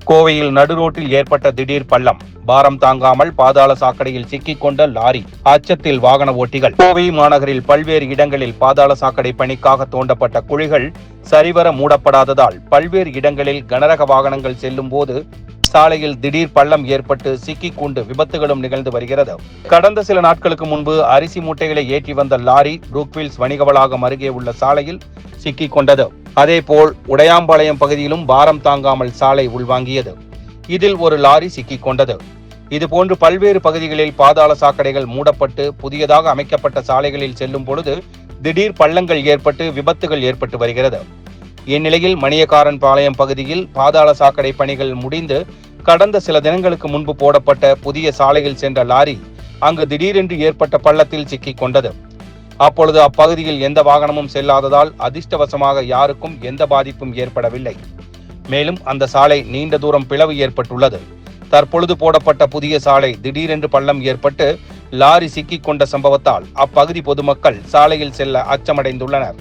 கோவையில் நடுரோட்டில் ஏற்பட்ட திடீர் பள்ளம், பாரம் தாங்காமல் பாதாள சாக்கடையில் சிக்கிக்கொண்ட லாரி, அச்சத்தில் வாகன ஓட்டிகள். கோவை மாநகரில் பல்வேறு இடங்களில் பாதாள சாக்கடை பணிக்காக தோண்டப்பட்ட குழிகள் சரிவர மூடப்படாததால் பல்வேறு இடங்களில் கனரக வாகனங்கள் செல்லும் போது சாலையில் திடீர் பள்ளம் ஏற்பட்டு சிக்கிக்கொண்டு விபத்துகளும் நிகழ்ந்து வருகிறது. கடந்த சில நாட்களுக்கு முன்பு அரிசி மூட்டைகளை ஏற்றி வந்த லாரி புரூக்வில்ஸ் வணிக வளாகம் அருகே உள்ள சாலையில் சிக்கிக் கொண்டது. அதேபோல் உடையாம்பாளையம் பகுதியிலும் பாரம் தாங்காமல் சாலை உள்வாங்கியது. இதில் ஒரு லாரி சிக்கிக் கொண்டது. இதுபோன்று பல்வேறு பகுதிகளில் பாதாள சாக்கடைகள் மூடப்பட்டு புதியதாக அமைக்கப்பட்ட சாலைகளில் செல்லும் பொழுது திடீர் பள்ளங்கள் ஏற்பட்டு விபத்துகள் ஏற்பட்டு வருகிறது. இந்நிலையில் மணியக்காரன் பாளையம் பகுதியில் பாதாள சாக்கடை பணிகள் முடிந்து கடந்த சில தினங்களுக்கு முன்பு போடப்பட்ட புதிய சாலையில் சென்ற லாரி அங்கு திடீரென்று ஏற்பட்ட பள்ளத்தில் சிக்கிக் கொண்டது. அப்பொழுது அப்பகுதியில் எந்த வாகனமும் செல்லாததால் அதிர்ஷ்டவசமாக யாருக்கும் எந்த பாதிப்பும் ஏற்படவில்லை. மேலும் அந்த சாலை நீண்ட தூரம் பிளவு ஏற்பட்டுள்ளது. தற்பொழுது போடப்பட்ட புதிய சாலை திடீரென்று பள்ளம் ஏற்பட்டு லாரி சிக்கிக் கொண்ட சம்பவத்தால் அப்பகுதி பொதுமக்கள் சாலையில் செல்ல அச்சமடைந்துள்ளனர்.